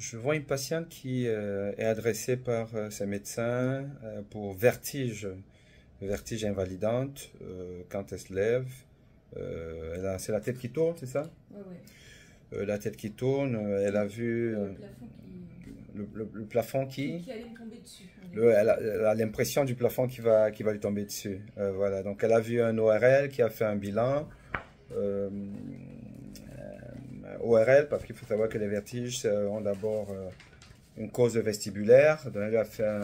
Je vois une patiente qui est adressée par ses médecins pour vertige, vertige invalidante quand elle se lève. C'est la tête qui tourne, c'est ça? Ouais, ouais. La tête qui tourne, elle a vu Le plafond le plafond qui... qui allait me tomber dessus. Elle a l'impression du plafond qui va lui tomber dessus. Voilà, donc elle a vu un ORL qui a fait un bilan. Euh, ORL, parce qu'il faut savoir que les vertiges ont d'abord une cause vestibulaire. Donc, elle lui a fait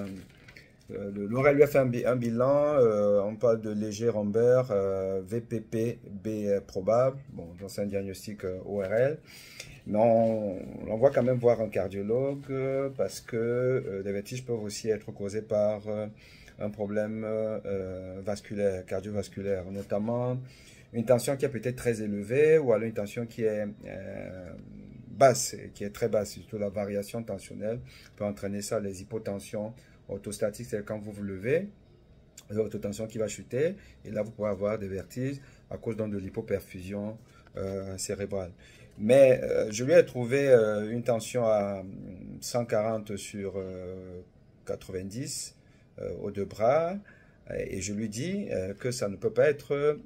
l'ORL lui a fait un bilan. On parle de léger rhumbeur, VPP, B probable. Bon, donc c'est un diagnostic ORL. Mais on va quand même voir un cardiologue parce que les vertiges peuvent aussi être causés par un problème vasculaire, cardiovasculaire, notamment une tension qui est peut-être très élevée ou alors une tension qui est basse, qui est très basse. Surtout la variation tensionnelle peut entraîner ça, les hypotensions orthostatiques, c'est quand vous vous levez, l'autotension qui va chuter et là vous pouvez avoir des vertiges à cause donc de l'hypoperfusion cérébrale. Mais je lui ai trouvé une tension à 140 sur 90 aux deux bras et je lui dis que ça ne peut pas être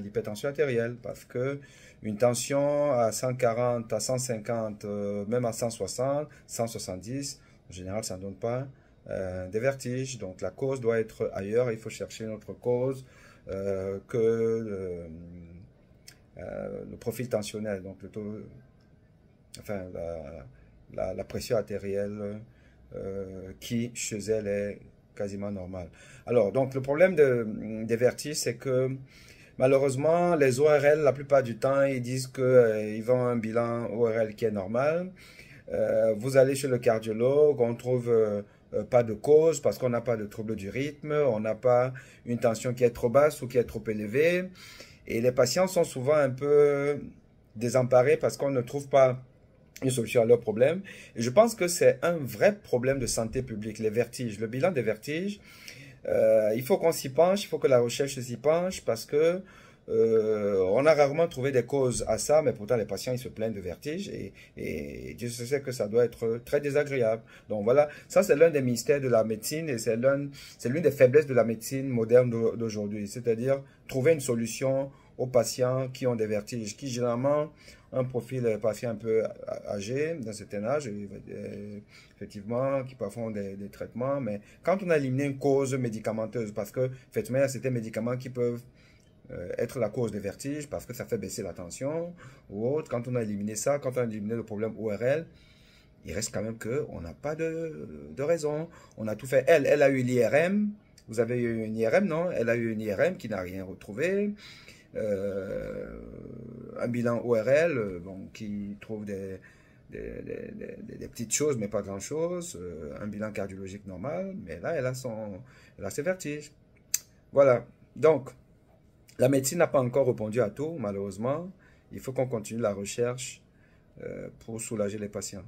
l'hypertension artérielle parce que une tension à 140, à 150, même à 160, 170, en général ça ne donne pas des vertiges. Donc la cause doit être ailleurs, il faut chercher une autre cause que le profil tensionnel, donc le taux, enfin la pression artérielle qui chez elle est quasiment normale. Alors, donc le problème des vertiges, c'est que malheureusement, les ORL, la plupart du temps, ils disent qu'ils ont un bilan ORL qui est normal. Vous allez chez le cardiologue, on trouve pas de cause parce qu'on n'a pas de trouble du rythme, on n'a pas une tension qui est trop basse ou qui est trop élevée. Et les patients sont souvent un peu désemparés parce qu'on ne trouve pas une solution à leurs problèmes. Et je pense que c'est un vrai problème de santé publique, les vertiges. Le bilan des vertiges, il faut qu'on s'y penche, il faut que la recherche s'y penche parce que on a rarement trouvé des causes à ça, mais pourtant les patients ils se plaignent de vertiges et Dieu sait que ça doit être très désagréable. Donc voilà, ça c'est l'un des mystères de la médecine et c'est l'une des faiblesses de la médecine moderne d'aujourd'hui, c'est-à-dire trouver une solution aux patients qui ont des vertiges, qui généralement un profil patient un peu âgé, d'un certain âge, effectivement, qui parfois ont des traitements, mais quand on a éliminé une cause médicamenteuse, parce que effectivement il y a certains médicaments qui peuvent être la cause des vertiges parce que ça fait baisser la tension ou autre. Quand on a éliminé ça, quand on a éliminé le problème ORL, il reste quand même qu'on n'a pas de raison. On a tout fait. Elle a eu l'IRM. Vous avez eu une IRM, non? Elle a eu une IRM qui n'a rien retrouvé. Un bilan ORL bon, qui trouve des petites choses, mais pas grand-chose. Un bilan cardiologique normal. Mais là, elle a ses vertiges. Voilà. Donc, la médecine n'a pas encore répondu à tout, malheureusement. Il faut qu'on continue la recherche pour soulager les patients.